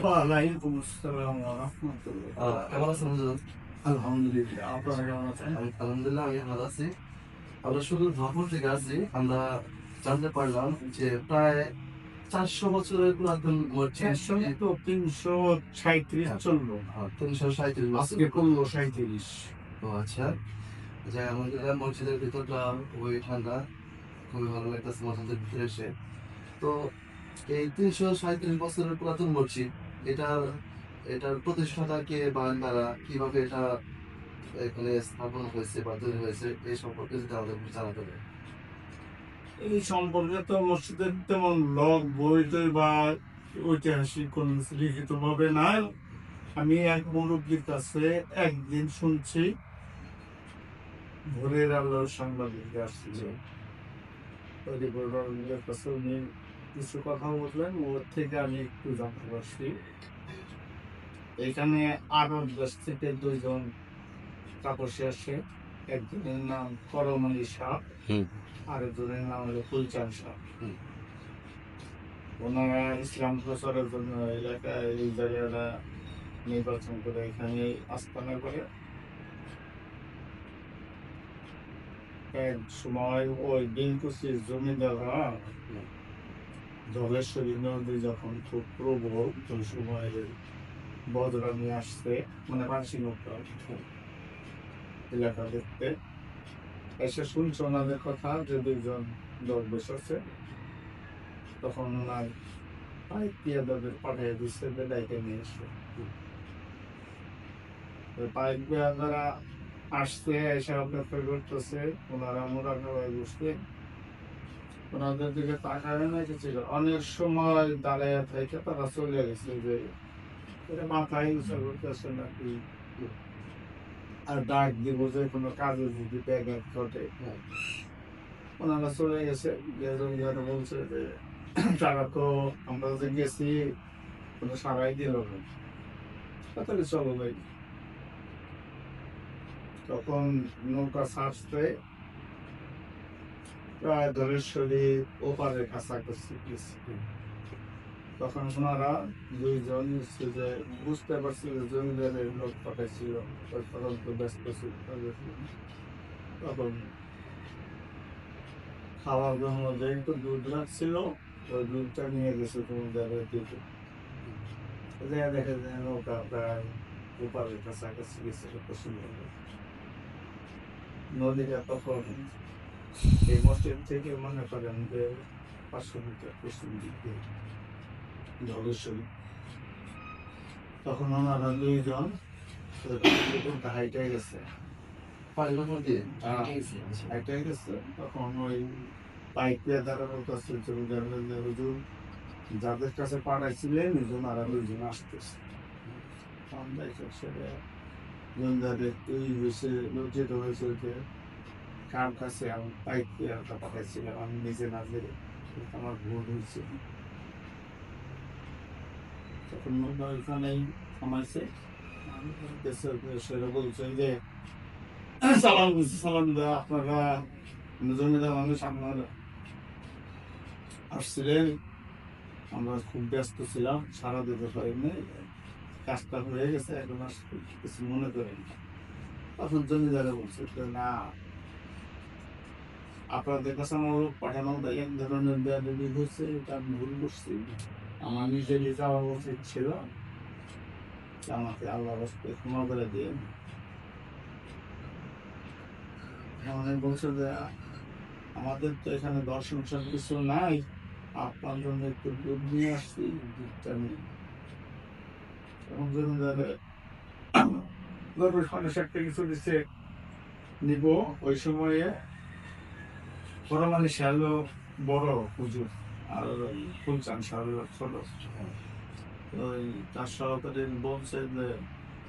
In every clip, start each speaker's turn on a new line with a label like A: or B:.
A: ওয়ালাইকুম আসসালাম ওয়া রাহমাতুল্লাহ।
B: কেমন আছেন হুজুর?
A: আলহামদুলিল্লাহ। আপনারা কেমন আছেন?
B: আলহামদুলিল্লাহ আমি ভালো আছি। আমরা শুধু ধর্ম থেকে আছি। আমরা জানতে পারলাম যে প্রায় 400 বছরের পুরাতন মসজিদ।
A: এখন তো 337 চললো।
B: 337 বছর।
A: আজকে করলো 37।
B: ও আচ্ছা। যাই আমাদের মসজিদের ভিতরটা খুবই ঠান্ডা, খুবই ভালো লাগতেছে মসজিদের ভিতরে এসে। তো এই 337 বছরের পুরাতন মসজিদ, এটার এটার প্রতিষ্ঠাতা কে বা তারা কিভাবে এটা এখানে স্থাপন হয়েছে বা তৈরি হয়েছে এই সম্পর্কে যদি আমাদের একটু জানাতে হবে।
A: এই সম্পর্কে তো মসজিদের তেমন লগ বই টই বা ঐতিহাসিক কোন লিখিত ভাবে নাই। আমি এক মুরব্বীর কাছে একদিন শুনছি, ভোরের আলোর সাংবাদিক আসছিল, ওই রিপোর্টারের কাছে উনি কিছু কথা বললেন, ওর থেকে আমি একটু জানতে পারছি। এখানে আরব দেশ থেকে দুইজন তাপসী আসে। একজনের নাম করম আলী শাহ, আরেকজনের নাম হলো ফুলচাঁদ শাহ। ওনারা ইসলাম প্রচারের জন্য এলাকায় এই জায়গাটা নির্বাচন করে এখানে আস্তানা করে। এক সময় ওই বিলকুচির জমিদাররা জলেশ্বরী নদী যখন খুব প্রবল, ওই সময় বদরামি আসছে, মানে মানসিক এলাকা দেখতে এসে শুনছে ওনাদের কথা যে দুইজন দরবেশ আছে। তখন ওনার পাইক পেয়াদাদের পাঠিয়ে দিচ্ছে যে ডাইকে নিয়ে এসে। পাইক পেয়াদারা আসছে, এসে অপেক্ষা করতেছে, ওনারা মোরাকাবায় বসতে ওনাদের দিকে তাকায় না কিছু। অনেক সময় দাঁড়াইয়া থেকে তারা চলে গেছে যে এটা মাথায় উঁচা করতেছে নাকি, আর ডাক দিব যে কোনো কাজে যদি ব্যাঘাত ঘটে। ওনারা চলে গেছে, গিয়ে বলছে যে তারা তো আমরা যে গেছি কোনো সারাই দিল না, তাহলে চলো ভাই। তখন নৌকা ছাড়তে প্রায় ধরেশ্বরী ওপারের কাছাকাছি গেছে। তখন ওনারা দুইজন যে বুঝতে পারছিল জমিদারের লোক পাঠাইছিল, তখন তো ব্যস্ত ছিল। তখন খাওয়ার জন্য যেহেতু দুধ রাখছিল, ওই দুধটা নিয়ে গেছে জমিদারের দিকে। দেখে যে নৌকা প্রায় ওপারের কাছাকাছি গেছে পশ্চিম নদীটা। তখন এই মসজিদ থেকে মনে করেন যে 500 মিটার পশ্চিম দিক দিয়ে জলেশ্বরী। তখন ওনারা দুইজন হাইটাই গেছে,
B: পানির মধ্যে
A: হাইটাই গেছে। তখন ওই পাইপ দাঁড়ানোর কাছে হুজুর যাদের কাছে পাঠাইছিলেন ওনারা দুইজন আসতেছে। জমিদারের এই হয়েছে, লজ্জিত হয়েছে যে কার কাছে আমি পাইপ পেয়ারটা পাঠাইছিলাম, আমি নিজে না জেনে আমার ভুল হয়েছে। তখন ওইখানেই থামাইছে, সেটা বলছে যে সালাম দিচ্ছে, সালাম দেওয়া আপনারা জমিদার মানুষ, আপনারা আসছিলেন, আমরা খুব ব্যস্ত ছিলাম, সারা দিতে পারিনি, কাজটা হয়ে গেছে, এখন আর কিছু মনে করেন। তখন জমিদারে বলছে যে না, আপনাদের কাছে আমার লোক পাঠানো এক ধরনের বেয়াদবি হয়েছে, এটা আমি ভুল করছি, আমার নিজেরই যাওয়া উচিত ছিল, আমাকে আল্লাহ রাস্তায় ক্ষমা করে দিয়ে। আমাদের বলছে যে আমাদের তো এখানে দর্শন কিছু নাই, আপনার জন্য একটু দুধ নিয়ে আসছি, দুধটা নিয়ে। তখন জমিদারে মানুষ একটা কিছু দিচ্ছে নিব। ওই সময়ে পরমানি শ্যালো বড় হুজুর, আর ফুলচান শ্যালো ছোট। ওই তার সহকারী বলছে যে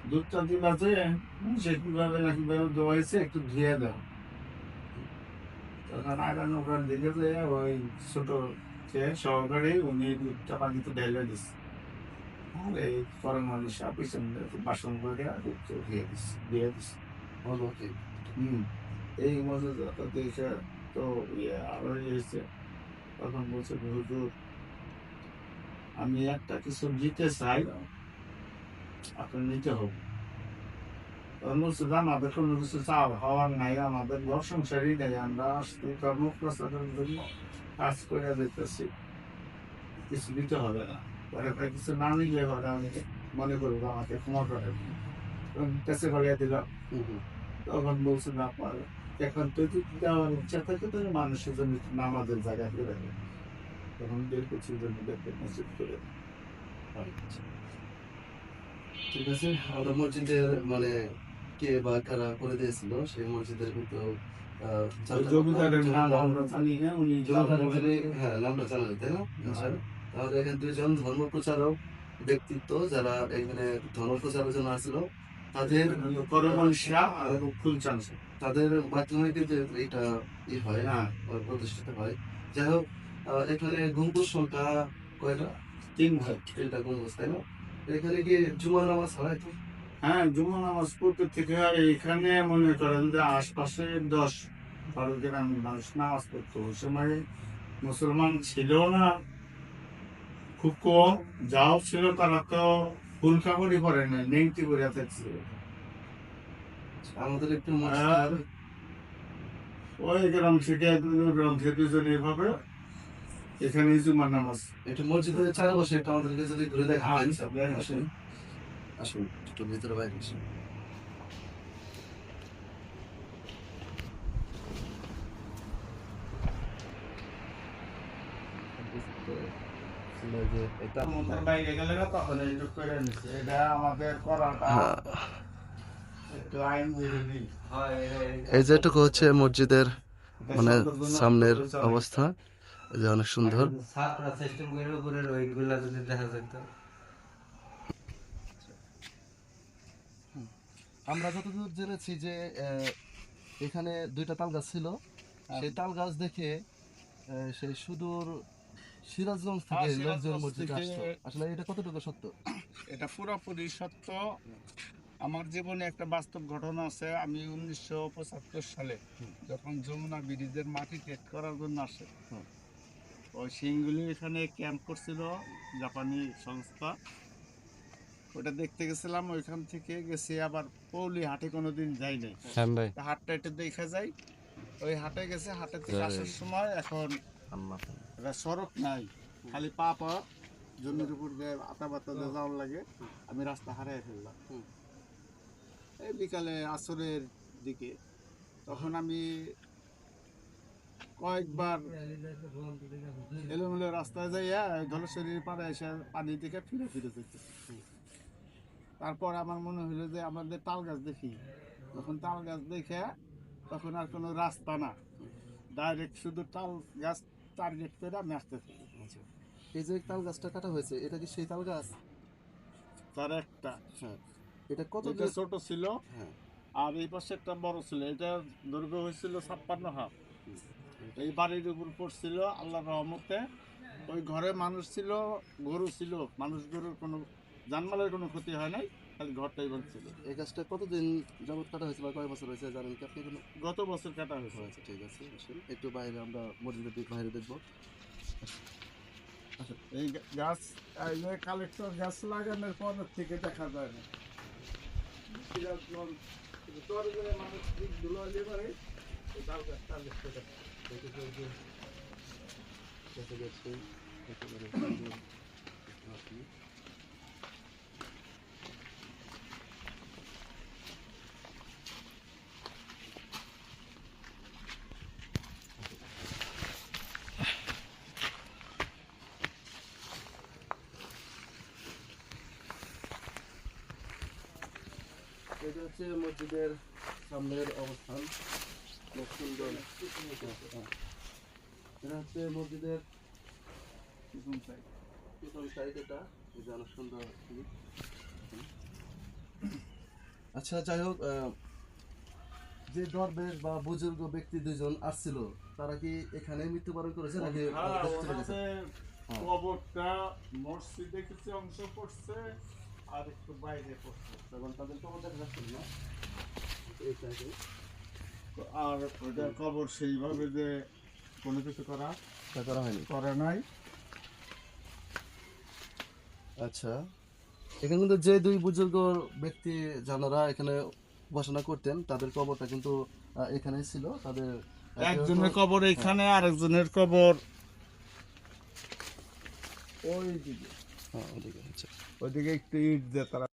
A: দুধটা দিবা যে সে কিভাবে না কিভাবে দোয়াইছে, একটু ধুয়ে দাও। তখন আগানো ওখান দিকে যে ওই ছোট যে সহকারী উনি দুধটা পানিতে ঢেলে দিচ্ছে, আর এই পরমানি সাপ পিছনে বাসন করে দুধটা দিয়ে দিচ্ছে। এই মজাটা দেখে তো আরো হয়েছে। তখন বলছে হুজুর আমি একটা কিছু দিতে চাই, আপনার নিতে হবে। আমাদের কোনো কিছু চাওয়া হওয়ার নাই, আমাদের ঘর সংসারই নেই, আমরা আসছি কর্ম প্রচারের জন্য কাজ করে দিতেছি, কিছু দিতে হবে না। পরে তাই কিছু না নিলে পরে আমি মনে করবো আমাকে ক্ষমা করে কাছে ফলিয়ে দিলাম। তখন বলছে না পারে, এখন তো যদি দেওয়ার ইচ্ছা থাকে তাহলে মানুষের জন্য নামাজের জায়গা করে দেবে, তখন বের কিছু জন্য দেখতে মসজিদ করে দেবে।
B: ঠিক আছে, আমরা মসজিদের মানে কে বা কারা করে দিয়েছিল সেই মসজিদের কিন্তু
A: জমিদারের নাম আমরা জানি না, উনি
B: হ্যাঁ নামটা জানা যায় তাই না? আচ্ছা, তাহলে এখানে দুইজন ধর্ম প্রচারক ব্যক্তিত্ব যারা এখানে ধর্ম প্রচারের জন্য আসছিল, তাদের
A: করমন শাহ আর ফুলচাঁদ শাহ।
B: তাদের মাধ্যমে কিন্তু এটা হয় না,
A: হ্যাঁ,
B: প্রতিষ্ঠিত হয়। যাই হোক, এখানে গম্বুজ সংখ্যা কয়টা?
A: 3 ভাই।
B: 3টা গম্বুজ তাই না? এখানে কি জুমার নামাজ হয় তো?
A: হ্যাঁ, জুমা নামাজ পড়তে থেকে এখানে মনে করেন যে আশপাশে 10-12 গ্রামের মানুষ নামাজ পড়তো। ওই সময় মুসলমান ছিল না, খুব কম। যাও ছিল তারা তো ফুল কাপড়ই পরে না, নেংটি পরে থাকছিল।
B: আমাদের একটু
A: আর ওই গ্রাম থেকে গ্রাম থেকে দুজন এইভাবে এখানে জুমার নামাজ।
B: একটু মসজিদের চারপাশে একটু আমাদেরকে যদি ঘুরে দেখাবেন।
A: হ্যাঁ,
B: আসুন আসুন একটু ভিতরে বাইরে আসুন। এটা
A: মন্দির বাইরে গেলে না তখন এই যে করে নিচ্ছে, এটা আমাদের করাটা একটু আইন বিরোধী।
B: এই যেটুকু হচ্ছে মসজিদের মানে সামনের অবস্থা, এই যে অনেক সুন্দর।
C: সিস্টেম করে উপরের ওইগুলা যদি দেখা যেত।
B: আমরা যতদূর জেনেছি যে এখানে 2টা তাল গাছ ছিল, সেই তাল গাছ দেখে সেই সুদূর সিরাজগঞ্জ থেকে
A: হ্যাঁ,
B: লোকজন
A: সিরাজগঞ্জ
B: মসজিদে
A: থেকে-
B: আসতো। আসলে এটা কতটুকু সত্য?
A: এটা পুরোপুরি সত্য। আমার জীবনে একটা বাস্তব ঘটনা আছে। আমি 1975 সালে যখন যমুনা ব্রিজের মাটি টেট করার জন্য আসে,
B: হুম।
A: ওই সিংগুলি এখানে ক্যাম্প করছিল জাপানি সংস্থা, ওটা দেখতে গেছিলাম। ওইখান থেকে গেছি আবার পৌলি হাটে, কোনোদিন যাই নাই। হাটটা একটু দেখা যায়, ওই হাটে গেছে। হাটে থেকে আসার সময় এখন একটা সড়ক নাই, খালি পা পা জমির উপর দিয়ে আতা বাতা দিয়ে যাওয়ার লাগে। আমি রাস্তা হারাই ফেললাম এই বিকালে আসরের দিকে। তখন আমি কয়েকবার এলোমেলো রাস্তায় যাইয়া ধলেশ্বরীর পাড়ে এসে পানি থেকে ফিরে ফিরে যেতে। তারপর আমার মনে হলো যে আমাদের তাল গাছ দেখি। তখন তাল গাছ দেখে তখন আর কোনো রাস্তা না, ডাইরেক্ট শুধু তাল গাছ টার্গেট করে আমি আসতেছি।
B: এই যে তাল গাছটা কাটা হয়েছে, এটা কি সেই তাল গাছ?
A: তার একটা,
B: হ্যাঁ। এটা কত
A: এটা ছোট ছিল
B: হ্যাঁ।
A: আর এই পাশে একটা বড় ছিল। এটা দৈর্ঘ্য হয়েছিল 56 হাত। এই বাড়ির উপর পড়ছিল আল্লাহর রহমতে। ওই ঘরে মানুষ ছিল, গরু ছিল, মানুষ গরুর কোনো জানমালের কোনো ক্ষতি হয় নাই, খালি ঘরটাই ভাঙছিল।
B: এই গাছটা কতদিন যাবত কাটা হয়েছে বা কয় বছর হয়েছে জানেন কি আপনি? কোনো
A: গত বছর কাটা হয়েছে।
B: আচ্ছা ঠিক আছে, আসুন একটু বাইরে, আমরা মসজিদের বাইরে দেখবো।
A: এই গাছ, এই যে কালেক্টর গাছ লাগানোর পর থেকে দেখা যায় না। সিরাজগঞ্জ চরগুলো মানুষ দিক ধুলো হলে পারে এই তাল গাছ টার্গেট করে।
B: এটা হচ্ছে মসজিদের সামনের অবস্থান, খুব সুন্দর। এটা হচ্ছে মসজিদের
A: পিছন সাইড।
B: পিছন সাইড, এটা এই যে অনেক সুন্দর। আচ্ছা যাই হোক, যে দরবেশ বা বুজুর্গ ব্যক্তি দুইজন আসছিল, তারা কি এখানে মৃত্যুবরণ করেছে নাকি
A: হ্যাঁ,
B: দেশে চলে গেছে?
A: ওনাদের কবরটা মসজিদে কিছু অংশ পড়ছে আর একটু বাইরে পড়ছে।
B: তখন তাদের কবর দেখা যাচ্ছিল না এই সাইডে।
A: আর ওইটা কবর সেইভাবে যে কোনো কিছু
B: তা করা হয়নি।
A: করে নাই।
B: আচ্ছা, এখানে কিন্তু যে দুই বুজুর্গ ব্যক্তি যারা এখানে উপাসনা করতেন তাদের কবরটা কিন্তু এখানেই ছিল। তাদের
A: একজনের কবর এখানে, আরেকজনের কবর ওই দিকে।
B: হ্যাঁ, ওদিকে, আচ্ছা।
A: ওইদিকে একটু ইট দিয়ে তারা